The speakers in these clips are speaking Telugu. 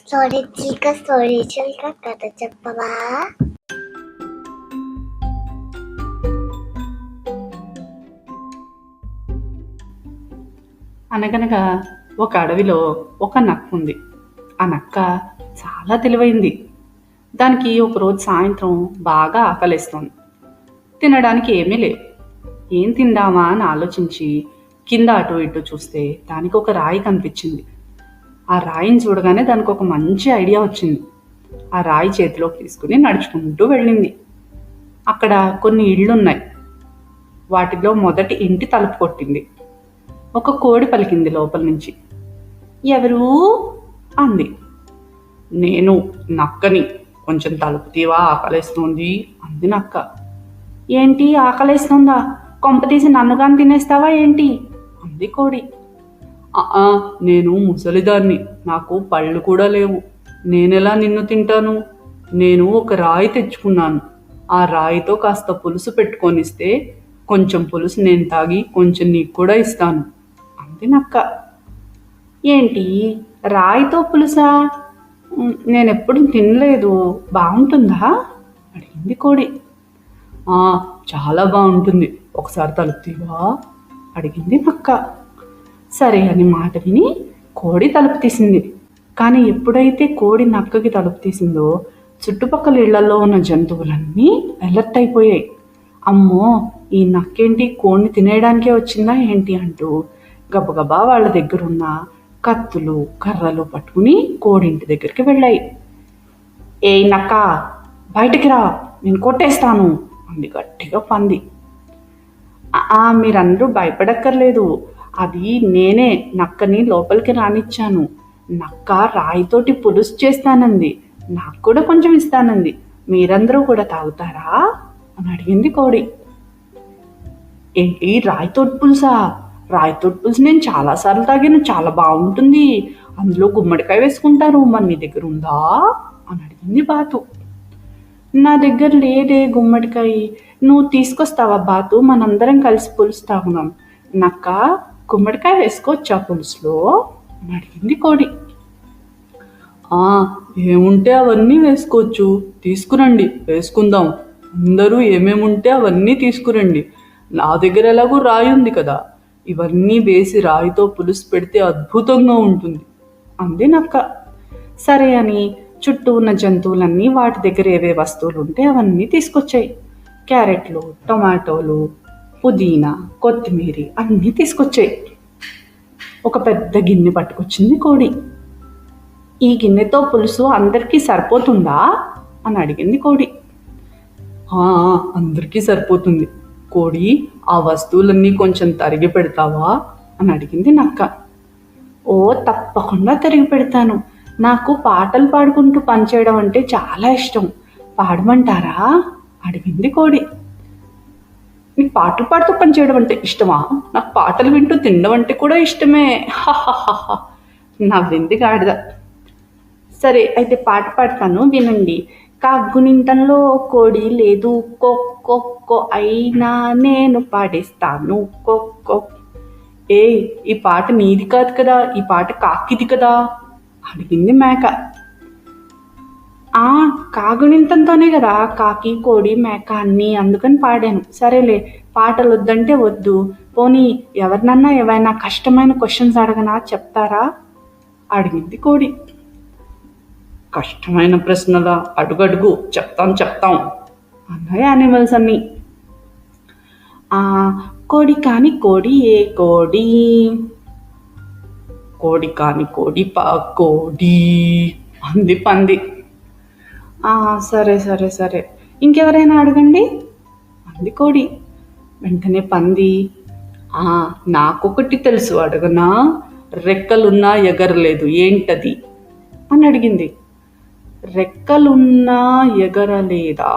స్టోరీ చిలుక స్టోరీ చిలుక కథ చెప్పవా? అనగనగా ఒక అడవిలో ఒక నక్క ఉంది. ఆ నక్క చాలా తెలివైంది. దానికి ఒకరోజు సాయంత్రం బాగా ఆకలేస్తోంది. తినడానికి ఏమీ లేవు. ఏం తిందామా అని ఆలోచించి కింద అటు ఇటు చూస్తే దానికి ఒక రాయి కనిపించింది. ఆ రాయిని చూడగానే దానికి ఒక మంచి ఐడియా వచ్చింది. ఆ రాయి చేతిలోకి తీసుకుని నడుచుకుంటూ వెళ్ళింది. అక్కడ కొన్ని ఇళ్ళున్నాయి. వాటిలో మొదటి ఇంటి తలుపు కొట్టింది. ఒక కోడి పలికింది లోపల నుంచి. ఎవరు అంది. నేను నక్కని, కొంచెం తలుపు తీవా, ఆకలేస్తుంది అంది నక్క. ఏంటి ఆకలేస్తుందా? కొంపతీసి నన్నుగాని తినేస్తావా ఏంటి అంది కోడి. నేను ముసలిదాన్ని, నాకు పళ్ళు కూడా లేవు, నేనెలా నిన్ను తింటాను? నేను ఒక రాయి తెచ్చుకున్నాను. ఆ రాయితో కాస్త పులుసు పెట్టుకొనిస్తే కొంచెం పులుసు నేను తాగి కొంచెం నీకు కూడా ఇస్తాను అంది నక్క. ఏంటి రాయితో పులుసా? నేనెప్పుడు తినలేదు, బాగుంటుందా అడిగింది కోడి. చాలా బాగుంటుంది, ఒకసారి తలుపు తీవా అడిగింది నక్క. సరే అని మాట విని కోడి తలుపు తీసింది. కానీ ఎప్పుడైతే కోడి నక్కకి తలుపు తీసిందో చుట్టుపక్కల ఇళ్లలో ఉన్న జంతువులన్నీ అలర్ట్ అయిపోయాయి. అమ్మో, ఈ నక్కేంటి కోడిని తినేయడానికే వచ్చిందా ఏంటి అంటూ గబగబా వాళ్ళ దగ్గరున్న కత్తులు కర్రలు పట్టుకుని కోడింటి దగ్గరికి వెళ్ళాయి. ఏ నక్క, బయటికి రా, నేను కొట్టేస్తాను అంది గట్టిగా పంది. మీరందరూ భయపడక్కర్లేదు, అది నేనే నక్కని లోపలికి రానిచ్చాను. నక్క రాయితోటి పులుసు చేస్తానంది, నాకు కూడా కొంచెం ఇస్తానంది, మీరందరూ కూడా తాగుతారా అని అడిగింది కోడి. ఏంటి రాయితోటి పులుసా? రాయితోటి పులుసు నేను చాలాసార్లు తాగాను, చాలా బాగుంటుంది, అందులో గుమ్మడికాయ వేసుకుంటారు, మరి నీ దగ్గర ఉందా అని అడిగింది బాతు. నా దగ్గర లేదే గుమ్మడికాయ, నువ్వు తీసుకొస్తావా బాతు, మనందరం కలిసి పులుసు తాగుదాం. నక్క, గుమ్మడికాయ వేసుకోవచ్చా పులుసులో అని అడిగింది కోడి. ఏముంటే అవన్నీ వేసుకోవచ్చు, తీసుకురండి వేసుకుందాం, అందరూ ఏమేముంటే అవన్నీ తీసుకురండి, నా దగ్గర ఎలాగో రాయి ఉంది కదా, ఇవన్నీ వేసి రాయితో పులుసు పెడితే అద్భుతంగా ఉంటుంది అంది నక్క. సరే అని చుట్టూ ఉన్న జంతువులన్నీ వాటి దగ్గర ఏవే వస్తువులు ఉంటే అవన్నీ తీసుకొచ్చాయి. క్యారెట్లు, టొమాటోలు, పుదీనా, కొత్తిమీర అన్నీ తీసుకొచ్చాయి. ఒక పెద్ద గిన్నె పట్టుకొచ్చింది కోడి. ఈ గిన్నెతో పులుసు అందరికీ సరిపోతుందా అని అడిగింది కోడి. అందరికీ సరిపోతుంది కోడి, ఆ వస్తువులన్నీ కొంచెం తరిగి పెడతావా అని అడిగింది నక్క. ఓ తప్పకుండా తరిగి పెడతాను, నాకు పాటలు పాడుకుంటూ పనిచేయడం అంటే చాలా ఇష్టం, పాడమంటారా అడిగింది కోడి. నీకు పాటలు పాడుతూ పనిచేయడం అంటే ఇష్టమా? నాకు పాటలు వింటూ తినడం అంటే కూడా ఇష్టమే, నవ్వింది గాడిద. సరే అయితే పాట పాడతాను వినండి. కాగ్గునింతంలో కోడి లేదు, కొక్కో అయినా నేను పాడేస్తాను కొక్కో. ఈ పాట నీది కాదు కదా, ఈ పాట కాకిది కదా అడిగింది మేక. కాగునింతంతోనే కదా కాకి కోడి మేక అన్నీ, అందుకని పాడాను. సరేలే, పాటలు వద్దంటే వద్దు, పోనీ ఎవరినన్నా ఏవైనా కష్టమైన క్వశ్చన్స్ అడగనా, చెప్తారా అడిగింది కోడి. కష్టమైన ప్రశ్నలా? అడుగడుగు, చెప్తాం అన్నాయి యానిమల్స్ అన్నీ. కోడి కాని కోడి ఏ కోడి, కోడి కాని కోడి కోడి అంది పంది. సరే ఇంకెవరైనా అడగండి అంది కోడి. వెంటనే పంది, నాకొకటి తెలుసు అడగనా, రెక్కలున్నా ఎగరలేదు ఏంటది అని అడిగింది. రెక్కలున్నా ఎగరలేదా?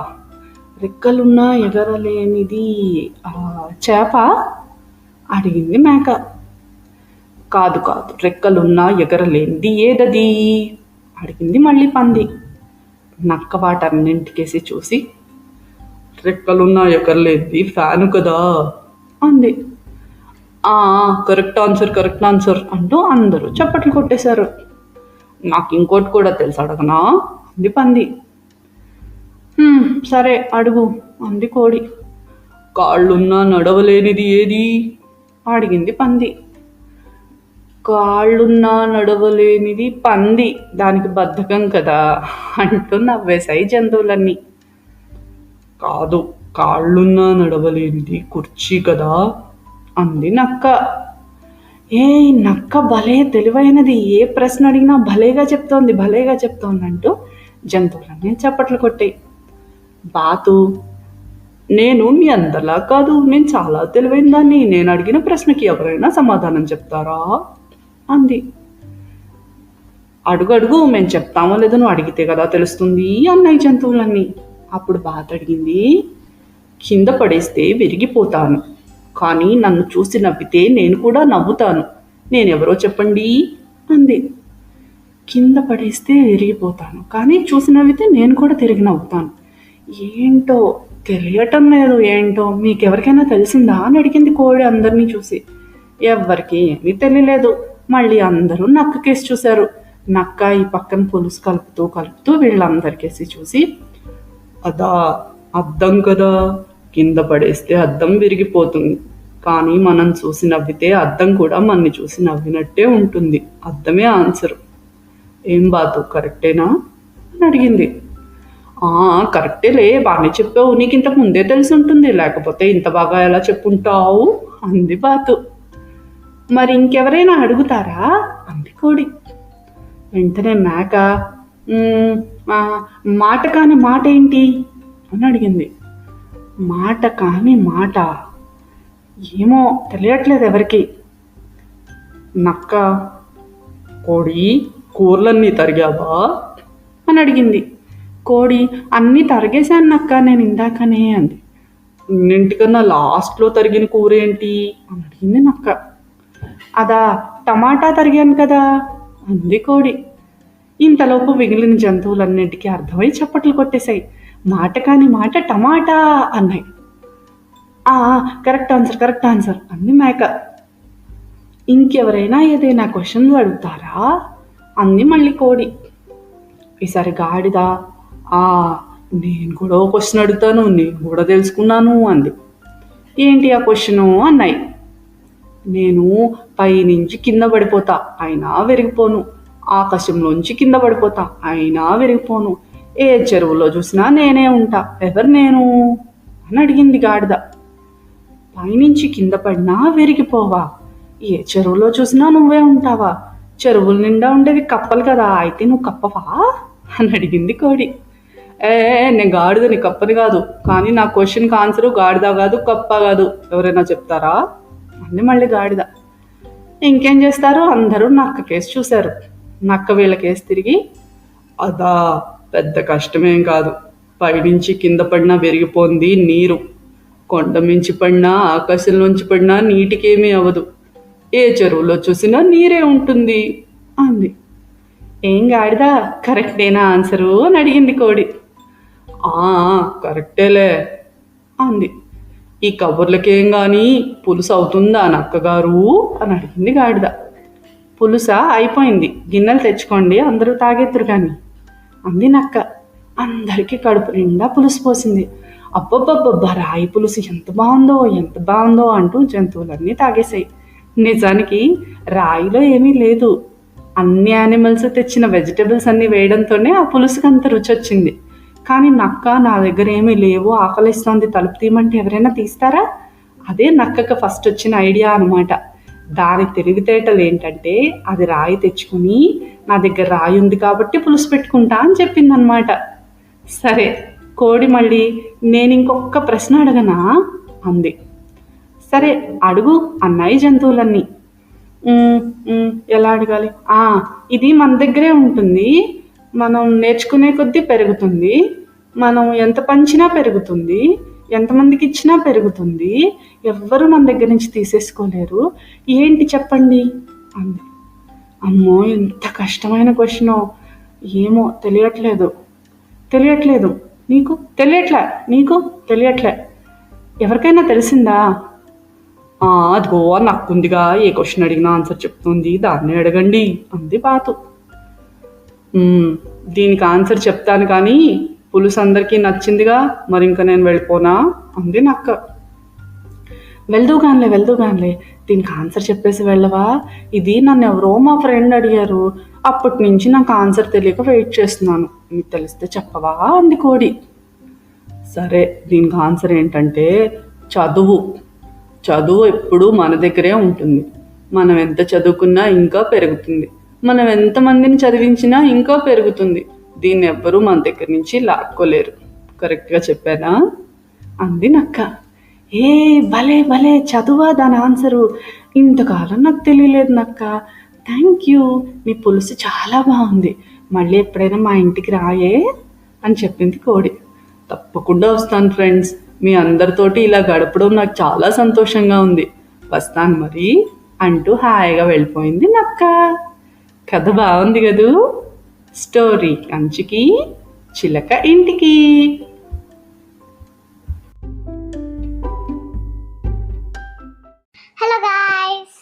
రెక్కలున్నా ఎగరలేనిది చేప అడిగింది మేక. కాదు, రెక్కలున్నా ఎగరలేనిది ఏదది అడిగింది మళ్ళీ పంది. నక్క వాటన్నింటికేసి చూసి, రెక్కలున్నా ఎగరలేనిది ఫ్యాను కదా అంది. కరెక్ట్ ఆన్సర్ అంటూ అందరూ చప్పట్లు కొట్టేశారు. నాకు ఇంకోటి కూడా తెలుసు అడగనా అంది పంది. సరే అడుగు అంది కోడి. కాళ్ళున్నా నడవలేనిది ఏది అడిగింది పంది. కాళ్ళున్నా నడవలేనిది పంది, దానికి బద్ధకం కదా అంటూ నవ్వేశాయి జంతువులన్నీ. కాదు, కాళ్ళున్నా నడవలేనిది కుర్చీ కదా అంది నక్క. నక్క భలే తెలివైనది, ఏ ప్రశ్న అడిగినా భలేగా చెప్తోంది అంటూ జంతువులన్నీ చప్పట్లు కొట్టాయి. బాతు, నేను మీ అందరిలా కాదు, నేను చాలా తెలివైన దాన్ని, నేను అడిగిన ప్రశ్నకి ఎవరైనా సమాధానం చెప్తారా అంది. అడుగు మేము చెప్తామో లేదో నువ్వు అడిగితే కదా తెలుస్తుంది అన్నాయి జంతువులన్నీ. అప్పుడు బాతు అడిగింది, కింద పడేస్తే విరిగిపోతాను, కానీ నన్ను చూసి నవ్వితే నేను కూడా నవ్వుతాను, నేనెవరో చెప్పండి అంది. కింద పడేస్తే విరిగిపోతాను, కానీ చూసి నవ్వితే నేను కూడా తిరిగి నవ్వుతాను. ఏంటో తెలియటం లేదు, ఏంటో మీకెవరికైనా తెలిసిందా అని అడిగింది కోడి అందరినీ చూసి. ఎవ్వరికి ఏమీ తెలియలేదు. మళ్ళీ అందరూ నక్క కేసి చూశారు. నక్క ఈ పక్కన పులుసు కలుపుతూ వీళ్ళందరికేసి చూసి, అదా అద్దం కదా, కింద పడేస్తే అద్దం విరిగిపోతుంది, కానీ మనం చూసి నవ్వితే అద్దం కూడా మనని చూసి నవ్వినట్టే ఉంటుంది, అద్దమే ఆన్సర్. ఏం బాతు కరెక్టేనా అని అడిగింది. కరెక్టేలే, బాగానే చెప్పావు, నీకు ఇంతకు ముందే తెలిసి ఉంటుంది, లేకపోతే ఇంత బాగా ఎలా చెప్పుంటావు అంది బాతు. మరి ఇంకెవరైనా అడుగుతారా అంది కోడి. వెంటనే మేక, మాట కాని మాట ఏంటి అని అడిగింది. మాట కాని మాట ఏమో తెలియట్లేదు ఎవరికి. నక్క, కోడి కూరలన్నీ తరిగావా అని అడిగింది. కోడి, అన్నీ తరిగేశాను నక్క నేను ఇందాకనే అంది. ఇన్నింటికన్నా లాస్ట్లో తరిగిన కూర ఏంటి అని అడిగింది నక్క. అదా టమాటా తరిగాను కదా అంది కోడి. ఇంతలోపు మిగిలిన జంతువులన్నింటికీ అర్థమై చప్పట్లు కొట్టేశాయి. మాట కాని మాట టమాటా అన్నాయి. కరెక్ట్ ఆన్సర్ అంది మేక. ఇంకెవరైనా ఏదైనా క్వశ్చన్లు అడుగుతారా అంది మళ్ళీ కోడి. ఈసారి గాడిద, నేను కూడా ఒక క్వశ్చన్ అడుగుతాను, నేను కూడా తెలుసుకున్నాను అంది. ఏంటి ఆ క్వశ్చను అన్నాయి. నేను పైనుంచి కింద పడిపోతా అయినా విరిగిపోను, ఆకాశంలోంచి కింద పడిపోతా అయినా విరిగిపోను, ఏ చెరువులో చూసినా నేనే ఉంటా, ఎవరు నేను అని అడిగింది గాడిద. పైనుంచి కింద పడినా విరిగిపోవా, ఏ చెరువులో చూసినా నువ్వే ఉంటావా, చెరువుల నిండా ఉండేవి కప్పలు కదా, అయితే నువ్వు కప్పవా అని అడిగింది కోడి. నేను గాడిదని కప్పని కాదు, కానీ నా క్వశ్చన్కి ఆన్సరు గాడిద కాదు కప్ప కాదు, ఎవరైనా చెప్తారా అంది మళ్ళీ గాడిద. ఇంకేం చేస్తారు, అందరూ నక్క కేసు చూశారు. నక్క వీళ్ళ కేసు తిరిగి, అదా పెద్ద కష్టమేం కాదు, పైనుంచి కింద పడినా విరిగిపోయింది నీరు, కొండ మించి పడినా ఆకాశంలోంచి పడినా నీటికేమీ అవ్వదు, ఏ చెరువులో చూసినా నీరే ఉంటుంది అంది. ఏం గాడిదా కరెక్టేనా ఆన్సరు అని అడిగింది కోడి. కరెక్టేలే అంది. ఈ కబుర్లకేం కానీ పులుసు అవుతుందా నక్కగారు అని అడిగింది గాడిద. పులుసా అయిపోయింది, గిన్నెలు తెచ్చుకోండి అందరూ తాగెత్తురు కానీ అంది నక్క. అందరికీ కడుపు నిండా పులుసు పోసింది. అబ్బబ్బబ్బబ్బా, రాయి పులుసు ఎంత బాగుందో అంటూ జంతువులన్నీ తాగేశాయి. నిజానికి రాయిలో ఏమీ లేదు, అన్ని యానిమల్స్ తెచ్చిన వెజిటబుల్స్ అన్నీ వేయడంతోనే ఆ పులుసుకి అంత రుచి వచ్చింది. కానీ నక్క, నా దగ్గర ఏమీ లేవు, ఆకలిస్తోంది, తలుపు తీయమంటే ఎవరైనా తీస్తారా? అదే నక్కకు ఫస్ట్ వచ్చిన ఐడియా అనమాట. దాని తెలివితేటలు ఏంటంటే, అది రాయి తెచ్చుకుని నా దగ్గర రాయి ఉంది కాబట్టి పులుసు పెట్టుకుంటా అని చెప్పిందనమాట. సరే కోడి మళ్ళీ, నేను ఇంకొక ప్రశ్న అడగనా అంది. సరే అడుగు అన్నాయి జంతువులన్నీ. ఎలా అడగాలి? ఇది మన దగ్గరే ఉంటుంది, మనం నేర్చుకునే కొద్దీ పెరుగుతుంది, మనం ఎంత పంచినా పెరుగుతుంది, ఎంతమందికి ఇచ్చినా పెరుగుతుంది, ఎవ్వరూ మన దగ్గర నుంచి తీసేసుకోలేరు, ఏంటి చెప్పండి అంది. అమ్మో, ఎంత కష్టమైన క్వశ్చనో, ఏమో తెలియట్లేదు. నీకు తెలియట్లే, ఎవరికైనా తెలిసిందా? అదిగో నక్కుందిగా, ఏ క్వశ్చన్ అడిగినా ఆన్సర్ చెప్తుంది, దాన్ని అడగండి అంది బాతు. "మ్మ్, దీనికి ఆన్సర్ చెప్తాను కానీ పులుసు అందరికీ నచ్చిందిగా, మరి ఇంకా నేను వెళ్ళిపోనా?" అంది నక్క. వెళ్దూ గానిలే, దీనికి ఆన్సర్ చెప్పేసి వెళ్ళవా? ఇది నన్ను ఎవరో మా ఫ్రెండ్ అడిగారు, అప్పటి నుంచి నాకు ఆన్సర్ తెలియక వెయిట్ చేస్తున్నాను, నీకు తెలిస్తే చెప్పవా అంది కోడి. సరే, దీనికి ఆన్సర్ ఏంటంటే చదువు. చదువు ఎప్పుడూ మన దగ్గరే ఉంటుంది. మనం ఎంత చదువుకున్నా ఇంకా పెరుగుతుంది. మనం ఎంతమందిని చదివించినా ఇంకా పెరుగుతుంది. దీన్ని ఎవ్వరూ మన దగ్గర నుంచి లాక్కోలేరు. కరెక్ట్గా చెప్పానా అంది నక్క. ఏ భలే భలే, చదువా దాని ఆన్సరు? ఇంతకాలం నాకు తెలియలేదు నక్క. థ్యాంక్ యూ, నీ పులుసు చాలా బాగుంది. మళ్ళీ ఎప్పుడైనా మా ఇంటికి రాయే అని చెప్పింది కోడి. తప్పకుండా వస్తాను ఫ్రెండ్స్, మీ అందరితోటి ఇలా గడపడం నాకు చాలా సంతోషంగా ఉంది. వస్తాను మరి అంటూ హాయిగా వెళ్ళిపోయింది నక్క. కథ బాగుంది కదూ. స్టోరీ కంచికి, చిలక ఇంటికి. హలో గాయ్స్,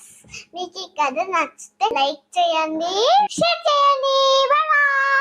మీకు ఈ కథ నచ్చితే లైక్ చేయండి, షేర్ చేయండి. Bye bye.